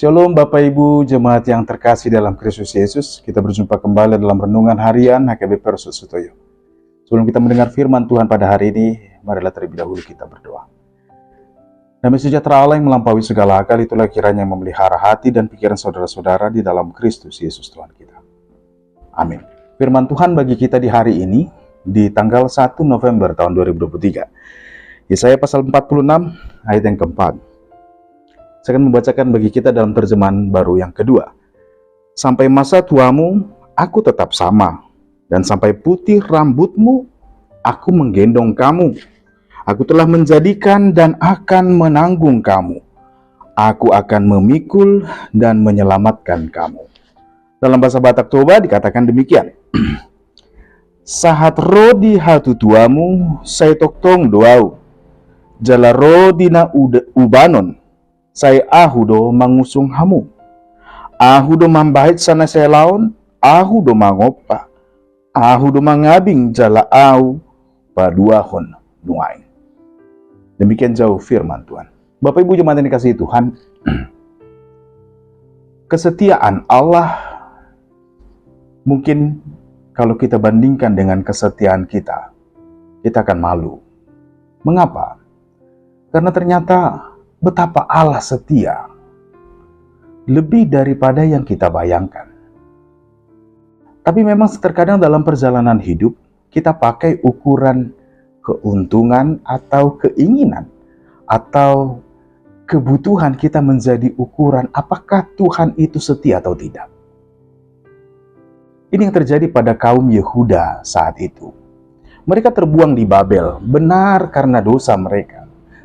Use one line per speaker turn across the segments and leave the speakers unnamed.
Shalom Bapak Ibu Jemaat yang terkasih dalam Kristus Yesus. Kita berjumpa kembali dalam renungan harian HKBP Persus Sutoyo. Sebelum kita mendengar firman Tuhan pada hari ini, marilah terlebih dahulu kita berdoa. Damai sejahtera Allah yang melampaui segala akal, itulah kiranya yang memelihara hati dan pikiran saudara-saudara di dalam Kristus Yesus Tuhan kita. Amin. Firman Tuhan bagi kita di hari ini, di tanggal 1 November tahun 2023. Yesaya pasal 46 ayat yang keempat. Saya akan membacakan bagi kita dalam terjemahan baru yang kedua. Sampai masa tuamu, aku tetap sama. Dan sampai putih rambutmu, aku menggendong kamu. Aku telah menjadikan dan akan menanggung kamu. Aku akan memikul dan menyelamatkan kamu. Dalam bahasa Batak Toba dikatakan demikian. Sahat rodi hatu tuamu, saya toktong doau. Jala rodina ubanon. Saya ahudo mangusung hamu. Ahudo mambahit sana saya laon. Ahudo mangopa. Ahudo mangabing jala au. Paduahon nuain. Demikian jauh firman Tuhan. Bapak Ibu jemaat yang dikasihi Tuhan. Kesetiaan Allah mungkin kalau kita bandingkan dengan kesetiaan kita akan malu. Mengapa? Karena ternyata betapa Allah setia, lebih daripada yang kita bayangkan. Tapi memang terkadang dalam perjalanan hidup, kita pakai ukuran keuntungan atau keinginan, atau kebutuhan kita menjadi ukuran apakah Tuhan itu setia atau tidak. Ini yang terjadi pada kaum Yehuda saat itu. Mereka terbuang di Babel, benar karena dosa mereka.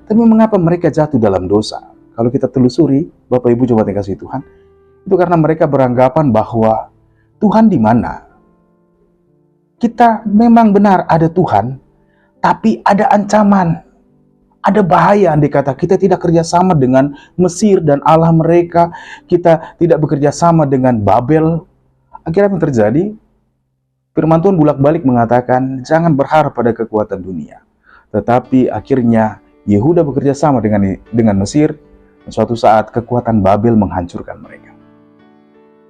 Tapi mengapa mereka jatuh dalam dosa? Kalau kita telusuri, Bapak Ibu jemaat yang kasih Tuhan, itu karena mereka beranggapan bahwa Tuhan di mana? Kita memang benar ada Tuhan, tapi ada ancaman, ada bahaya. Andai kata kita tidak kerjasama dengan Mesir dan Allah mereka, kita tidak bekerja sama dengan Babel, akhirnya apa yang terjadi? Firman Tuhan bolak-balik mengatakan, jangan berharap pada kekuatan dunia. Tetapi akhirnya Yehuda bekerja sama dengan Mesir, dan suatu saat kekuatan Babel menghancurkan mereka.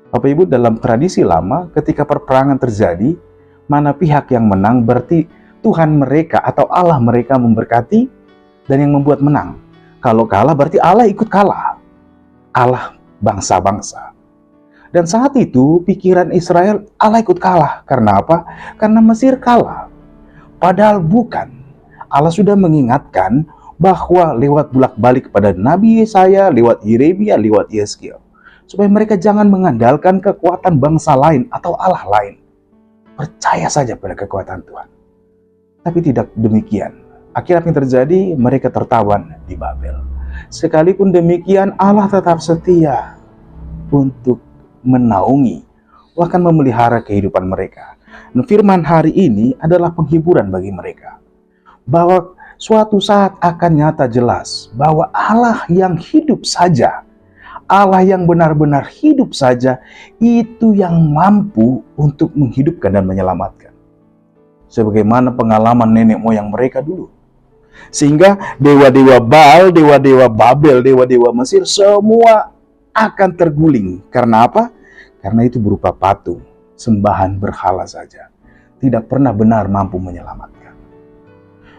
Bapak Ibu, dalam tradisi lama, ketika perperangan terjadi, mana pihak yang menang berarti Tuhan mereka atau Allah mereka memberkati dan yang membuat menang. Kalau kalah berarti Allah ikut kalah. Allah bangsa-bangsa. Dan saat itu pikiran Israel, Allah ikut kalah. Karena apa? Karena Mesir kalah. Padahal bukan. Allah sudah mengingatkan bahwa lewat bolak-balik kepada Nabi Yesaya, lewat Yeremia, lewat Yeskiel, supaya mereka jangan mengandalkan kekuatan bangsa lain atau Allah lain. Percaya saja pada kekuatan Tuhan. Tapi tidak demikian. Akhirnya apa yang terjadi? Mereka tertawan di Babel. Sekalipun demikian, Allah tetap setia untuk menaungi, bahkan memelihara kehidupan mereka. Dan firman hari ini adalah penghiburan bagi mereka. Bahwa suatu saat akan nyata jelas bahwa Allah yang hidup saja, Allah yang benar-benar hidup saja, itu yang mampu untuk menghidupkan dan menyelamatkan. Sebagaimana pengalaman nenek moyang mereka dulu. Sehingga dewa-dewa Baal, dewa-dewa Babel, dewa-dewa Mesir, semua akan terguling. Karena apa? Karena itu berupa patung, sembahan berhala saja. Tidak pernah benar mampu menyelamatkan.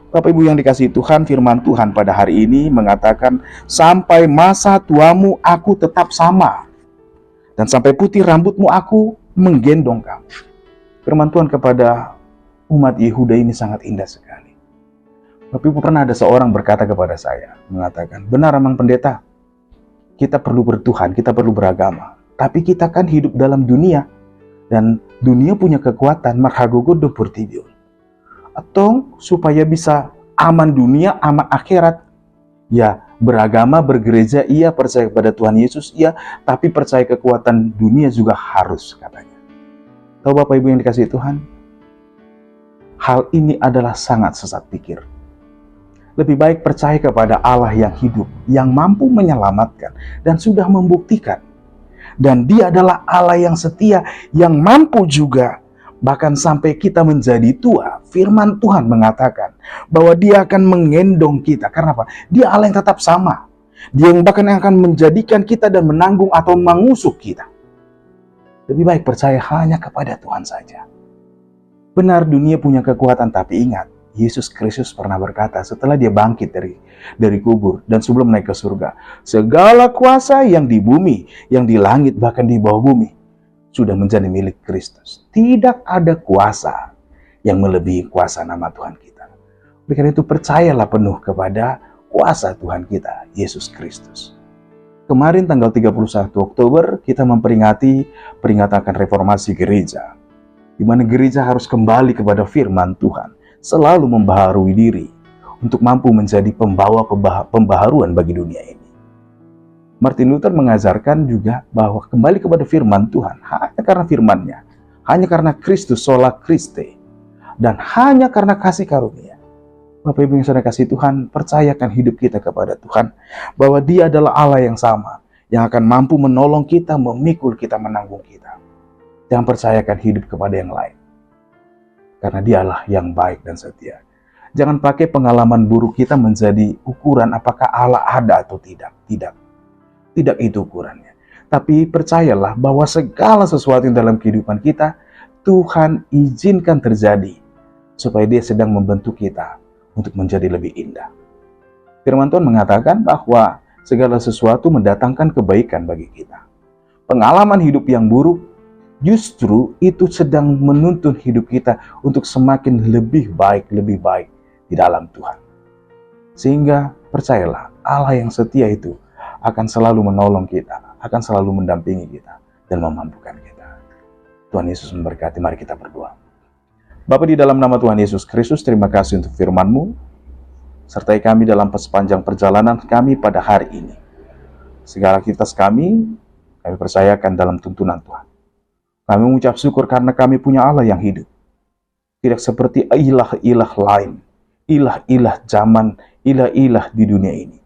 Bapak Ibu yang dikasihi Tuhan, firman Tuhan pada hari ini mengatakan, sampai masa tuamu aku tetap sama. Dan sampai putih rambutmu aku menggendong kamu. Firman Tuhan kepada umat Yehuda ini sangat indah sekali. Bapak Ibu, pernah ada seorang berkata kepada saya, mengatakan, benar Amang Pendeta, kita perlu bertuhan, kita perlu beragama. Tapi kita kan hidup dalam dunia. Dan dunia punya kekuatan, marhagogo do portibio. Atau supaya bisa aman dunia, aman akhirat. Ya, beragama, bergereja, iya, percaya kepada Tuhan Yesus, iya, tapi percaya kekuatan dunia juga harus, katanya. Tahu Bapak Ibu yang dikasihi Tuhan? Hal ini adalah sangat sesat pikir. Lebih baik percaya kepada Allah yang hidup, yang mampu menyelamatkan, dan sudah membuktikan. Dan Dia adalah Allah yang setia, yang mampu juga. Bahkan sampai kita menjadi tua, firman Tuhan mengatakan bahwa Dia akan menggendong kita. Karena apa? Dia Allah yang tetap sama. Dia yang bahkan akan menjadikan kita dan menanggung atau mengusuk kita. Lebih baik percaya hanya kepada Tuhan saja. Benar, dunia punya kekuatan, tapi ingat, Yesus Kristus pernah berkata setelah dia bangkit dari kubur dan sebelum naik ke surga, segala kuasa yang di bumi, yang di langit, bahkan di bawah bumi, sudah menjadi milik Kristus. Tidak ada kuasa yang melebihi kuasa nama Tuhan kita. Oleh karena itu, percayalah penuh kepada kuasa Tuhan kita, Yesus Kristus. Kemarin tanggal 31 Oktober kita memperingati peringatan reformasi gereja, di mana gereja harus kembali kepada firman Tuhan, selalu membaharui diri untuk mampu menjadi pembawa pembaharuan bagi dunia ini. Martin Luther mengajarkan juga bahwa kembali kepada firman Tuhan hanya karena firman-Nya, hanya karena Kristus sola Christe, dan hanya karena kasih karunia. Bapak Ibu yang saudara kasih Tuhan, percayakan hidup kita kepada Tuhan, bahwa Dia adalah Allah yang sama, yang akan mampu menolong kita, memikul kita, menanggung kita. Jangan percayakan hidup kepada yang lain, karena Dialah yang baik dan setia. Jangan pakai pengalaman buruk kita menjadi ukuran apakah Allah ada atau tidak. Tidak itu ukurannya. Tapi percayalah bahwa segala sesuatu yang dalam kehidupan kita, Tuhan izinkan terjadi, supaya Dia sedang membentuk kita untuk menjadi lebih indah. Firman Tuhan mengatakan bahwa segala sesuatu mendatangkan kebaikan bagi kita. Pengalaman hidup yang buruk justru itu sedang menuntun hidup kita untuk semakin lebih baik di dalam Tuhan. Sehingga percayalah, Allah yang setia itu akan selalu menolong kita, akan selalu mendampingi kita, dan memampukan kita. Tuhan Yesus memberkati. Mari kita berdoa. Bapa, di dalam nama Tuhan Yesus Kristus, terima kasih untuk firman-Mu. Sertai kami dalam sepanjang perjalanan kami pada hari ini. Segala aktivitas kami percayakan dalam tuntunan Tuhan. Kami mengucap syukur karena kami punya Allah yang hidup. Tidak seperti ilah-ilah lain, ilah-ilah zaman, ilah-ilah di dunia ini.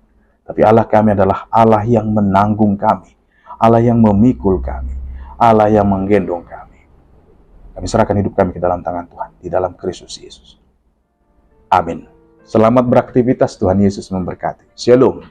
Tapi Allah kami adalah Allah yang menanggung kami, Allah yang memikul kami, Allah yang menggendong kami. Kami serahkan hidup kami ke dalam tangan Tuhan, di dalam Kristus Yesus. Amin. Selamat beraktivitas, Tuhan Yesus memberkati. Shalom.